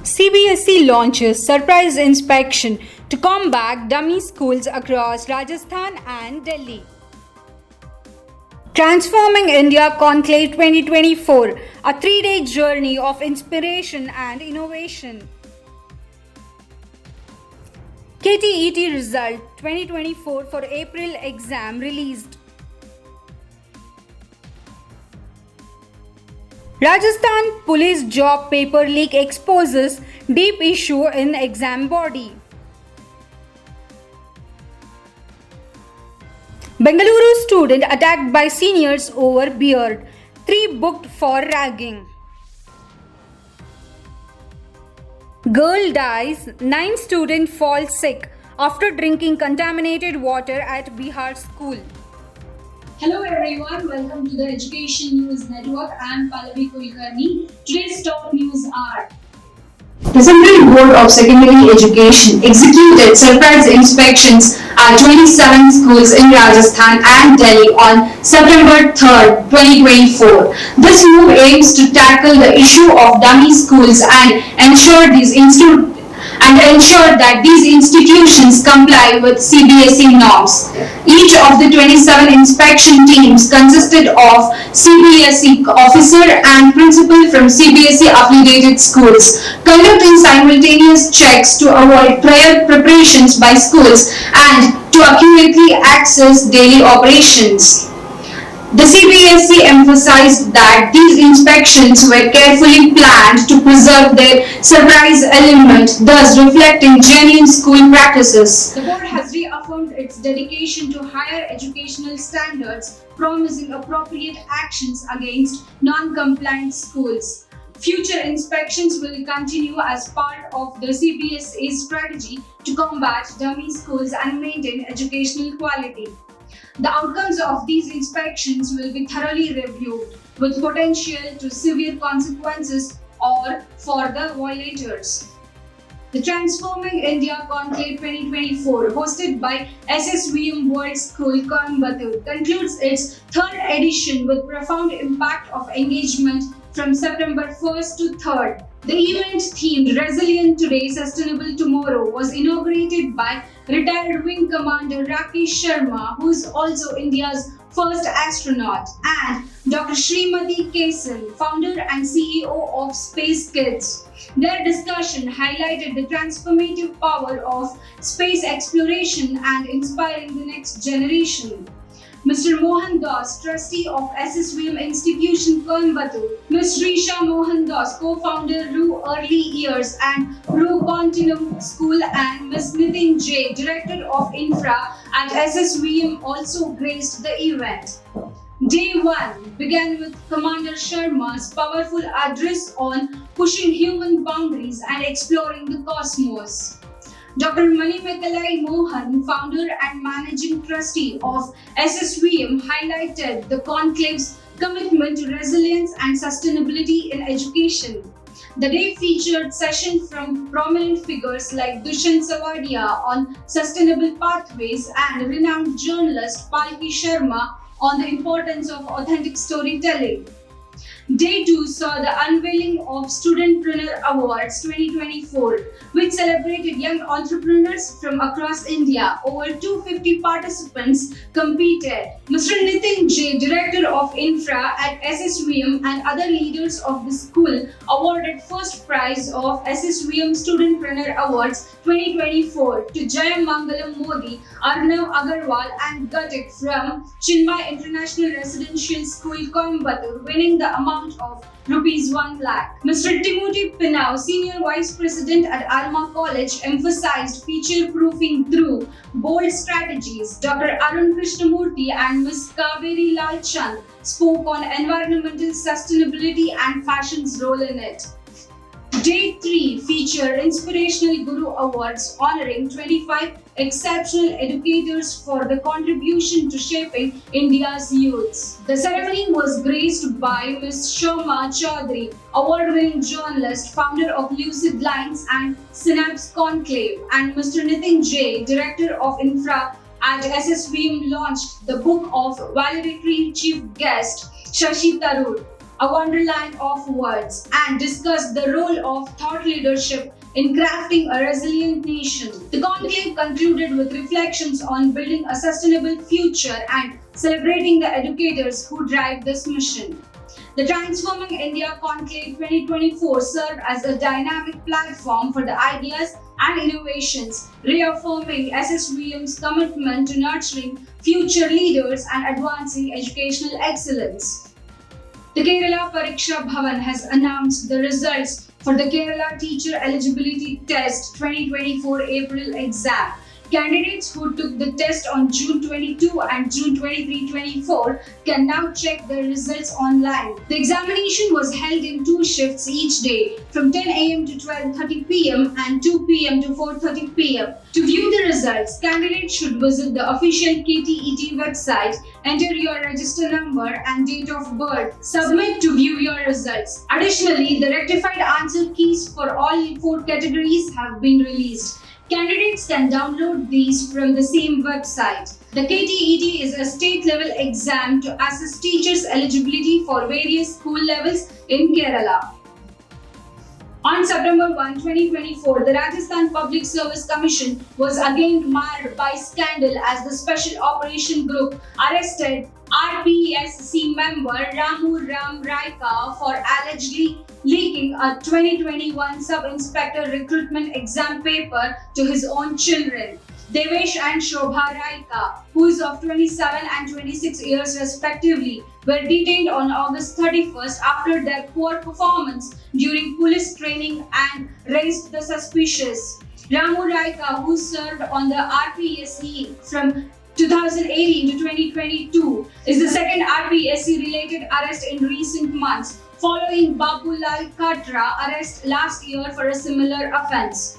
CBSE launches surprise inspection to combat dummy schools across Rajasthan and Delhi. Transforming India Conclave 2024, a 3-day journey of inspiration and innovation. KTET result 2024 for April exam released. Rajasthan Police job paper leak exposes deep issue in exam body. Bengaluru student attacked by seniors over beard. 3 booked for ragging. Girl dies. 9 student fall sick after drinking contaminated water at Bihar school. Hello everyone, welcome to the Education News Network. I am Pallavi Kulkarni. Today's top news are: the Central Board of Secondary Education executed surprise inspections at 27 schools in Rajasthan and Delhi on September 3, 2024. This move aims to tackle the issue of dummy schools and ensure that these institutions comply with CBSE norms. Each of the 27 inspection teams consisted of CBSE officer and principal from CBSE affiliated schools, conducting simultaneous checks to avoid prior preparations by schools and to accurately access daily operations. The CBSE emphasized that these inspections were carefully planned to preserve their surprise element, thus reflecting genuine school practices. The board has reaffirmed its dedication to higher educational standards, promising appropriate actions against non-compliant schools. Future inspections will continue as part of the CBSE's strategy to combat dummy schools and maintain educational quality. The outcomes of these inspections will be thoroughly reviewed, with potential to severe consequences or for the violators. The Transforming India Conclave 2024, hosted by SSVM World School Coimbatore, concludes its 3rd edition with profound impact of engagement from September 1st to 3rd. The event themed Resilient Today, Sustainable Tomorrow was inaugurated by retired Wing Commander Rakesh Sharma, who is also India's first astronaut, and Dr. Srimati Kesan, founder and CEO of Space Kids. Their discussion highlighted the transformative power of space exploration and inspiring the next generation. Mr. Mohan Das, trustee of SSVM Institution Coimbatore, Ms. Risha Mohan Das, co-founder RU Early Years and RU Continuum School, and Ms. Nitin J, director of Infra at SSVM, also graced the event. Day 1 began with Commander Sharma's powerful address on pushing human boundaries and exploring the cosmos. Dr. Manimekalai Mohan, founder and managing trustee of SSVM, highlighted the conclave's commitment to resilience and sustainability in education. The day featured sessions from prominent figures like Dushyant Savadia on sustainable pathways and renowned journalist Palki Sharma on the importance of authentic storytelling. Day 2 saw the unveiling of Studentpreneur Awards 2024, which celebrated young entrepreneurs from across India. Over 250 participants competed. Mr. Nitin J, director of Infra at SSVM, and other leaders of the school awarded first prize of SSVM Studentpreneur Awards 2024 to Jayamangalam Modi, Arnav Agarwal, and Gatik from Chinmay International Residential School, Coimbatore, winning the amount of Rs 1 lakh. Mr. Timothy Pinau, Senior Vice President at Alma College, emphasized future-proofing through bold strategies. Dr. Arun Krishnamurthy and Ms. Kaveri Lal Chand spoke on environmental sustainability and fashion's role in it. Day 3 featured Inspirational Guru Awards honoring 25 exceptional educators for the contribution to shaping India's youths. The ceremony was graced by Ms. Shoma Chaudhary, award-winning journalist, founder of Lucid Lines and Synapse Conclave, and Mr. Nitin J, director of Infra at SSVM, launched the book of valedictory chief guest Shashi Tharoor. a wonderland of words, and discussed the role of thought leadership in crafting a resilient nation. The conclave concluded with reflections on building a sustainable future and celebrating the educators who drive this mission. The Transforming India Conclave 2024 served as a dynamic platform for the ideas and innovations, reaffirming SSVM's commitment to nurturing future leaders and advancing educational excellence. The Kerala Pariksha Bhavan has announced the results for the Kerala Teacher Eligibility Test 2024 April exam. Candidates who took the test on June 22 and June 23-24 can now check their results online. The examination was held in 2 shifts each day from 10 am to 12:30 pm and 2 pm to 4:30 pm. To view the results, candidates should visit the official KTET website, enter your register number and date of birth, submit to view your results. Additionally, the rectified answer keys for all 4 categories have been released. Candidates can download these from the same website. The KTET is a state-level exam to assess teachers' eligibility for various school levels in Kerala. On September 1, 2024, the Rajasthan Public Service Commission was again marred by scandal as the Special Operation Group arrested RPSC member Ramu Ram Raika for allegedly leaking a 2021 sub-inspector recruitment exam paper to his own children. Devesh and Shobha Raika, who is of 27 and 26 years respectively, were detained on August 31st after their poor performance during police training and raised the suspicious. Ramu Raika, who served on the RPSC from 2018 to 2022, is the second RPSC-related arrest in recent months, following Babulal Katra arrest last year for a similar offence.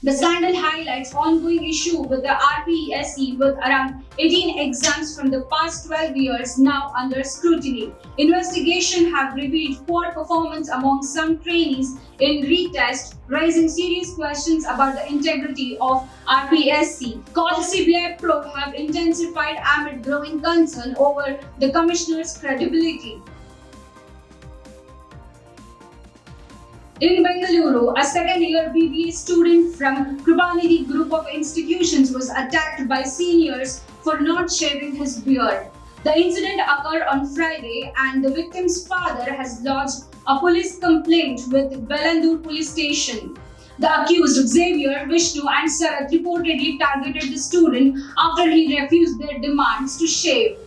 The scandal highlights ongoing issue with the RPSC with around 18 exams from the past 12 years now under scrutiny. Investigation have revealed poor performance among some trainees in retest, raising serious questions about the integrity of RPSC. Calls CBI probe have intensified amid growing concern over the commissioner's credibility. In Bengaluru, a second-year BBA student from Kripanidhi group of institutions was attacked by seniors for not shaving his beard. The incident occurred on Friday and the victim's father has lodged a police complaint with Belandur police station. The accused, Xavier, Vishnu and Sarath, reportedly targeted the student after he refused their demands to shave.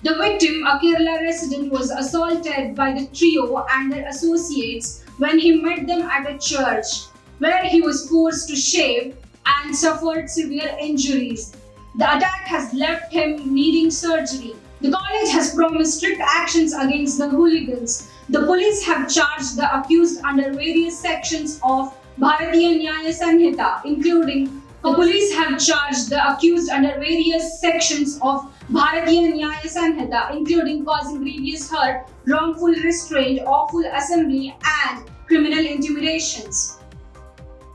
The victim, a Kerala resident, was assaulted by the trio and their associates when he met them at a church, where he was forced to shave and suffered severe injuries. The attack has left him needing surgery. The college has promised strict actions against the hooligans. The police have charged the accused under various sections of Bharatiya Nyaya Sanhita, including the police have charged the accused under various sections of Bharatiya Nyaya Sanhita, including causing grievous hurt, wrongful restraint, awful assembly, and criminal intimidations.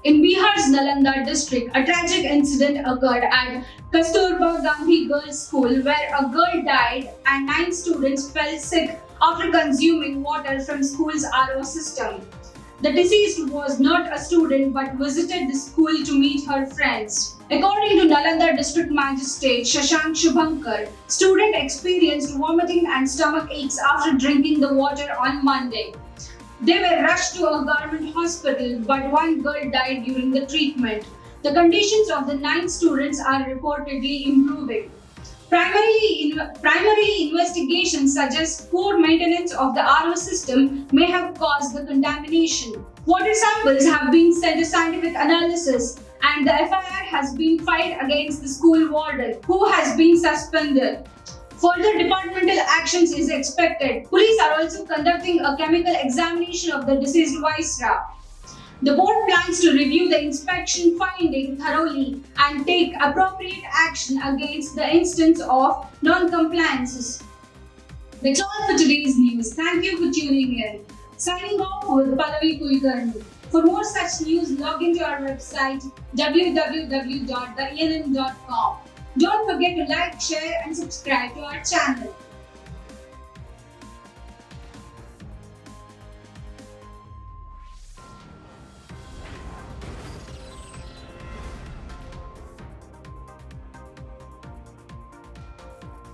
In Bihar's Nalanda district, a tragic incident occurred at Kasturba Gandhi Girls' School where a girl died and 9 students fell sick after consuming water from school's RO system. The deceased was not a student but visited the school to meet her friends. According to Nalanda District Magistrate Shashank Shubhankar, student experienced vomiting and stomach aches after drinking the water on Monday. They were rushed to a government hospital, but 1 girl died during the treatment. The conditions of the 9 students are reportedly improving. Primarily, investigations suggest poor maintenance of the RO system may have caused the contamination. Water samples have been sent to scientific analysis and the FIR has been filed against the school warden, who has been suspended. Further departmental actions is expected. Police are also conducting a chemical examination of the deceased viceroy. The board plans to review the inspection finding thoroughly and take appropriate action against the instance of non-compliances. That's all for today's news. Thank you for tuning in. Signing off with Pallavi Kulkarni. For more such news, log into our website www.theENN.com. Don't forget to like, share and subscribe to our channel.